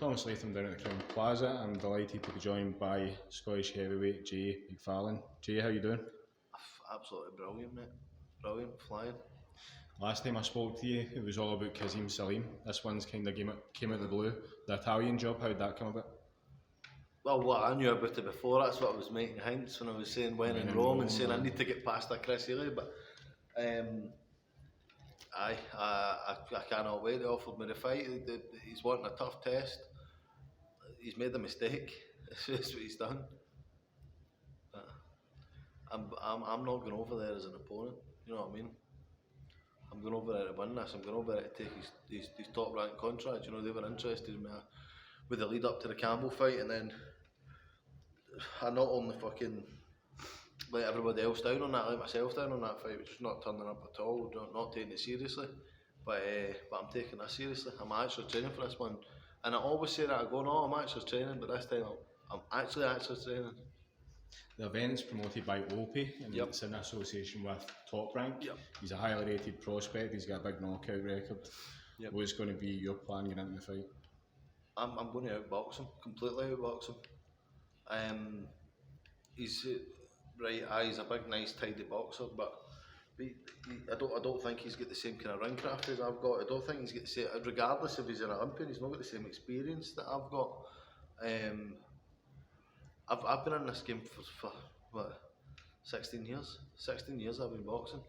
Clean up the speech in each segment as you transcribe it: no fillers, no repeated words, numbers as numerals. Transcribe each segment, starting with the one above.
Thomas Latham down at the Crown Plaza. I'm delighted to be joined by Scottish heavyweight Jay McFARLANE. Jay, how you doing? Absolutely brilliant, mate. Brilliant, flying. Last time I spoke to you, it was all about Kazim Salim. This one's kind of came out of the blue. The Italian job, how did that come about? Well, what I knew about it before, that's what I was making hints when I was saying when in Rome and saying I need to get past that Chris Healy, but I cannot wait. They offered me the fight. He's wanting a tough test. He's made a mistake. That's what he's done. But I'm not going over there as an opponent. You know what I mean? I'm going over there to win this. I'm going over there to take his top rank contract. You know, they were interested in me with the lead up to the Campbell fight, and then I not only fucking let everybody else down on that, I let myself down on that fight, which was not turning up at all, not taking it seriously. But I'm taking this seriously. I'm actually training for this one, and I always say that I go, no, I'm actually training, but this time I'm actually training. The event's promoted by Opie, and it's in association with Top Rank. He's a highly rated prospect. He's got a big knockout record. What's going to be your plan getting into the fight? I'm going to outbox him, completely outbox him. He's he's a big, nice, tidy boxer, but I don't think he's got the same kind of ring craft as I've got. I don't think he's got the same, regardless if he's an Olympian, he's not got the same experience that I've got. I've been in this game for what, 16 years? 16 years I've been boxing.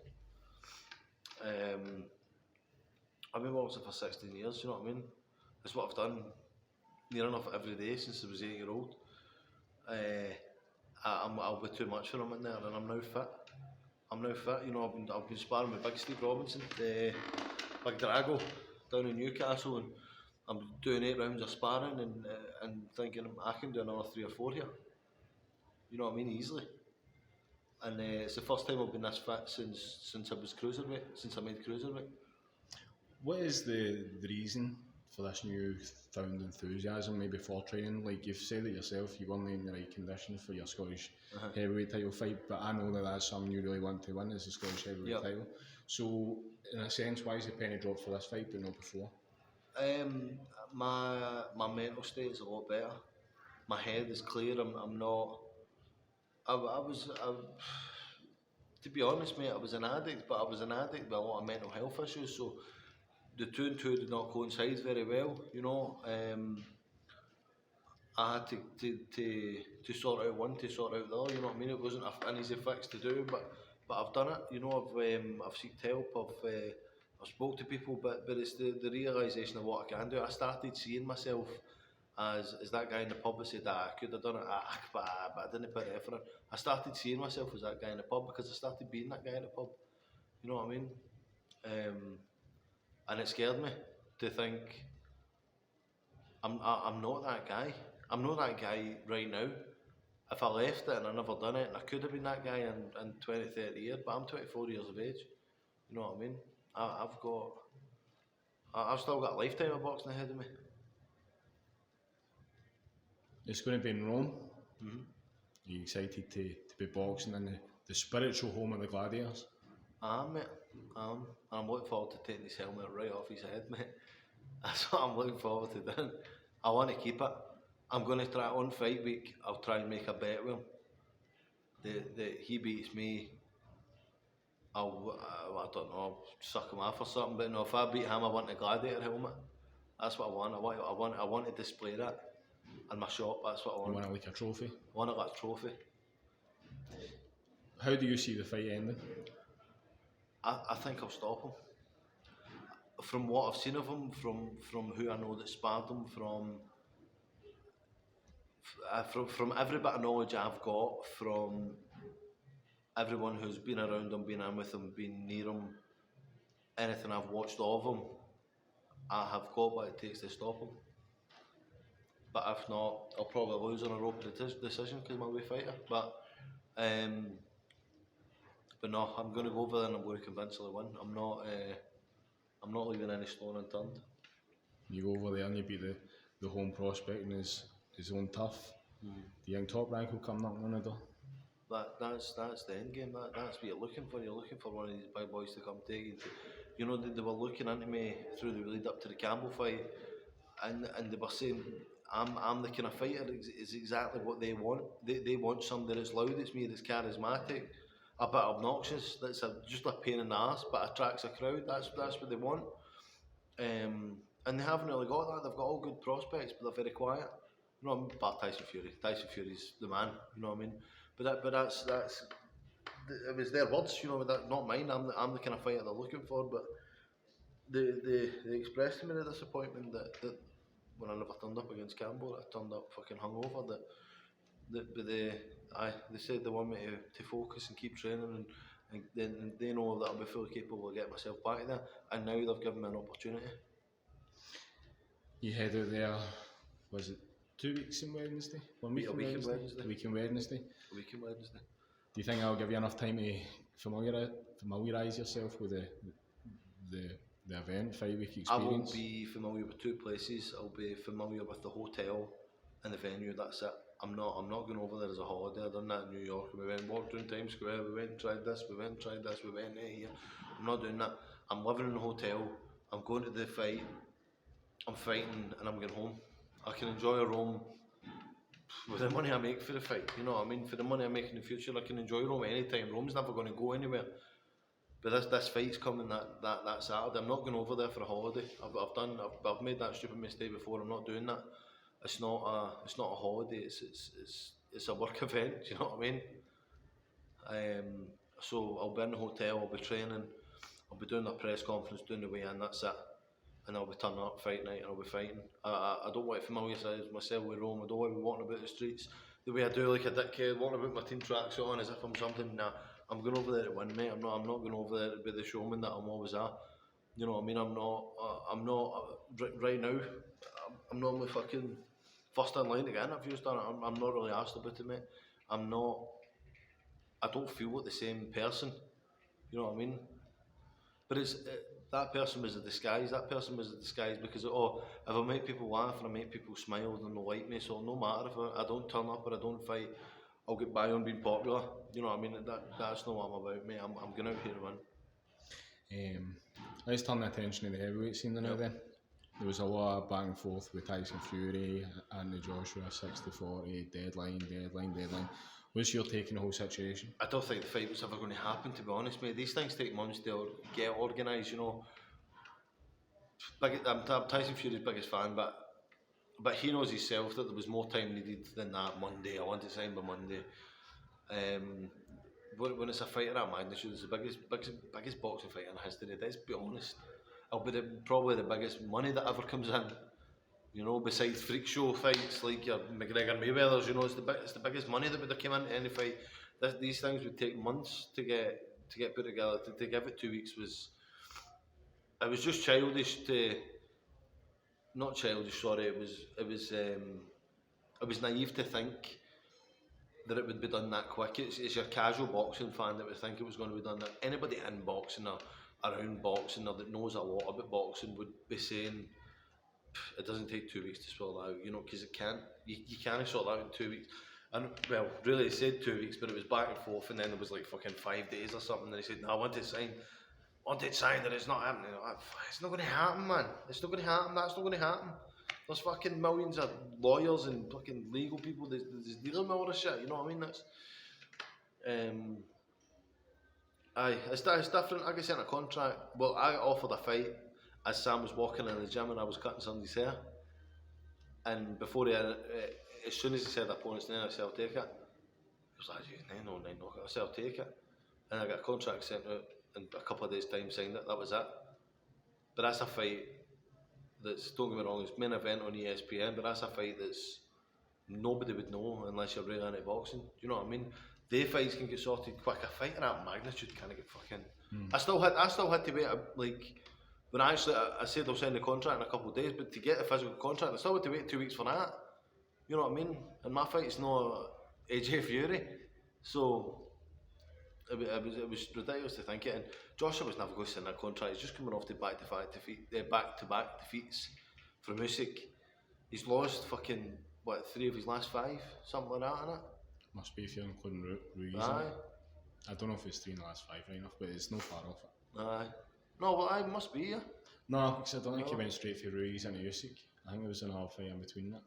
I've been boxing for 16 years, you know what I mean? It's what I've done near enough every day since I was 8-year-old. I'll be too much for him in there, and I'm now fit. You know, I've been sparring with Big Steve Robinson, Big Drago, down in Newcastle, and I'm doing 8 rounds of sparring and thinking I can do another 3 or 4 here. You know what I mean, easily. And it's the first time I've been this fit since I was cruiserweight, since I made cruiserweight. What is the reason for this new found enthusiasm, maybe for training? Like you've said it yourself, you weren't in the right condition for your Scottish heavyweight title fight, but I know that that's something you really want to win, is the Scottish heavyweight title. So, in a sense, why is the penny dropped for this fight but not before? My mental state is a lot better. My head is clear. I'm not. To be honest, mate, I was an addict, but I was an addict with a lot of mental health issues. So the two and two did not coincide very well. You know, I had to sort out one to sort out the other. You know what I mean? It wasn't an easy fix to do, but I've done it. You know, I've sought help. I've spoke to people, but it's the realisation of what I can do. I started seeing myself as that guy in the pub that said that I could have done it, but I didn't put the effort in. I started seeing myself as that guy in the pub because I started being that guy in the pub. You know what I mean? And it scared me to think I'm not that guy. I'm not that guy right now. If I left it and I never done it, and I could have been that guy in 20, 30 years, but I'm 24 years of age. You know what I mean? I've still got a lifetime of boxing ahead of me. It's going to be in Rome. Are you excited to be boxing in the spiritual home of the gladiators? I am, mate. I'm looking forward to taking his helmet right off his head, mate. That's what I'm looking forward to doing. I want to keep it. I'm going to try on fight week. I'll try and make a bet with him. That he beats me, I don't know, I'll suck him off or something. But no, if I beat him, I want the gladiator helmet. That's what I want. I want to display that in my shop. That's what I want. You want it like a trophy? I want it like a trophy. How do you see the fight ending? I think I'll stop him. From what I've seen of him, from who I know that sparred him, from every bit of knowledge I've got, from everyone who's been around him, been in with him, been near him, anything I've watched of him, I have got what it takes to stop him. But if not, I'll probably lose on a rope decision because I'm a wee fighter. But no, I'm going to go over there and I'm going to convincingly win. I'm not leaving any stone unturned. You go over there and you beat the home prospect in his own turf. The young Top Rank will come knocking on the door. That's the end game. That's what you're looking for. You're looking for one of these big boys to come take you. You know, they were looking into me through the lead up to the Campbell fight. and they were saying, I'm the kind of fighter is exactly what they want. They want somebody that's loud, it's me, that's charismatic, a bit obnoxious, that's just a pain in the arse, but attracts a crowd. That's what they want. And they haven't really got that. They've got all good prospects, but they're very quiet. You know what I mean? Bar Tyson Fury. Tyson Fury's the man. You know what I mean? But that's it was their words. You know, that not mine. I'm the kind of fighter they're looking for. But they expressed to me the disappointment that when I never turned up against Campbell, I turned up fucking hungover. But they said they want me to focus and keep training, and then they know that I'll be fully capable of getting myself back there. And now they've given me an opportunity. You head out there, was it 2 weeks in Wednesday? 1 week A in week in Wednesday? Wednesday. A week in Wednesday. A week in Wednesday. Do you think I'll give you enough time to familiarise yourself with the event, 5 week experience? I will be familiar with 2 places. I'll be familiar with the hotel and the venue. That's it. I'm not going over there as a holiday. I've done that in New York. We went and walked around Times Square. We went and tried this. We went and tried this. We went here. I'm not doing that. I'm living in a hotel. I'm going to the fight. I'm fighting and I'm going home. I can enjoy Rome with the money I make for the fight. You know what I mean? For the money I make in the future, I can enjoy Rome anytime. Rome's never going to go anywhere. But this fight's coming that Saturday. I'm not going over there for a holiday. I've made that stupid mistake before. I'm not doing that. It's not a holiday. It's a work event. You know what I mean? So I'll be in the hotel. I'll be training. I'll be doing the press conference, doing the weigh-in. That's it. And I'll be turning up fight night and I'll be fighting. I don't want to familiarise myself with Rome. I don't want to be walking about the streets the way I do like a dickhead, walking about my team tracks on as if I'm something. Nah, I'm going over there to win, mate. I'm not going over there to be the showman that I'm always at. You know what I mean? I'm not right now. I'm not my fucking first in line to get interviews done. I'm not really asked about it, mate. I don't feel like the same person. You know what I mean? But that person was a disguise. That person was a disguise because if I make people laugh and I make people smile, then they'll like me. So no matter if I don't turn up or I don't fight, I'll get by on being popular. You know what I mean? That's not what I'm about, mate. I'm going out here to win. Let's turn the attention to the heavyweight scene now. Then there was a lot of back and forth with Tyson Fury and the Joshua 60-40 deadline. What's your take on the whole situation? I don't think the fight was ever going to happen, to be honest, mate. These things take months to get organised, you know. I'm Tyson Fury's biggest fan, but he knows himself that there was more time needed than that Monday. I want to sign by Monday. When it's a fight of that magnitude, it's the biggest boxing fight in history. Let's be honest. It'll be probably the biggest money that ever comes in. You know, besides freak show fights like your McGregor Mayweather's, you know, it's the biggest money that would have come into any fight. These things would take months to get put together. To give it 2 weeks it was just childish not childish. Sorry, it was naive to think that it would be done that quick. It's your casual boxing fan that would think it was going to be done that. Anybody in boxing or around boxing or that knows a lot about boxing would be saying, it doesn't take 2 weeks to sort that out, you know, because you can't sort that out in 2 weeks. And well, really, it said 2 weeks, but it was back and forth, and then there was like fucking 5 days or something. And they said, "No, I want it signed that it's not happening." It's not going to happen, man. It's not going to happen. That's not going to happen. There's fucking millions of lawyers and fucking legal people that's dealing with all this shit. You know what I mean? It's different. Like I said in a contract. Well, I offered a fight as Sam was walking in the gym and I was cutting somebody's hair, and before as soon as he said opponent's name, I said I'll take it. He was like, "No, I said I'll take it," and I got a contract sent out in a couple of days' time, signed it. That was it. But that's a fight that's, don't get me wrong, it's main event on ESPN, but that's a fight that's nobody would know unless you're really into boxing. Do you know what I mean? Their fights can get sorted quick. A fight of that magnitude can't get fucking. I still had to wait like. When I said I'll sign the contract in a couple of days, but to get a physical contract, I still had to wait 2 weeks for that. You know what I mean? And my fight's not AJ Fury, so it was ridiculous to think it. And Joshua was never going to sign that contract. He's just coming off to back-to-back defeats from Usyk. He's lost fucking 3 of his last 5, something like that, innit? Must be if you're including Ruiz. Aye. I don't know if it's 3 in the last 5 right enough, but it's no far off it. Aye. No, well, I must be, yeah. No, because I don't think he went straight for Ruiz and Usyk. I think there was another fight in between that.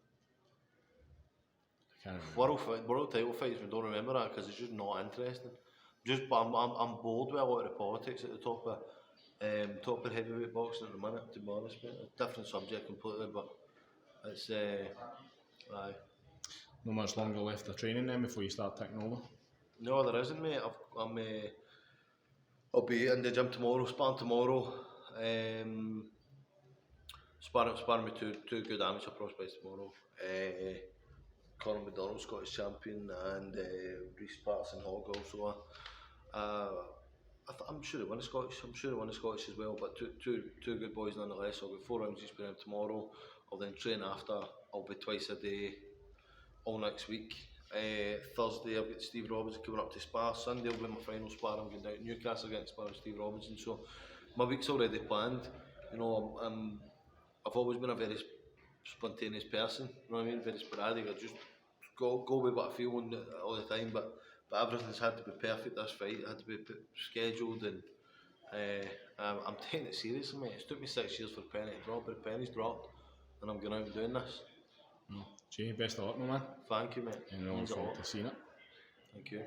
I can't remember. World title fights, we don't remember that because it's just not interesting. But I'm bored with a lot of the politics at the top of heavyweight boxing at the minute, to be honest, mate. A different subject completely, but it's aye. No much longer left of training then before you start taking over. No, there isn't, mate. I'll be in the gym tomorrow, sparring tomorrow. Sparring with two good amateur prospects tomorrow. Conor McDonald, Scottish champion, and Reece Patterson-Hogg also. I'm sure they win the Scottish. I'm sure they win the Scottish as well. But two good boys nonetheless. I'll be 4 rounds each with them tomorrow. I'll then train after. I'll be twice a day, all next week. Thursday I've got Steve Robinson coming up to spar. Sunday will be my final spar. I'm going down to Newcastle against spar with Steve Robinson. So my week's already planned. You know, I've always been a very spontaneous person. You know what I mean? Very sporadic. I just go with what I feel all the time. But everything's had to be perfect. This fight had to be scheduled, and I'm taking it seriously, mate. It's took me 6 years for the penny to drop, but the penny's dropped, and I'm going out and doing this. Jay, best of luck, my man. Thank you, mate. And I look forward to seeing it. Thank you.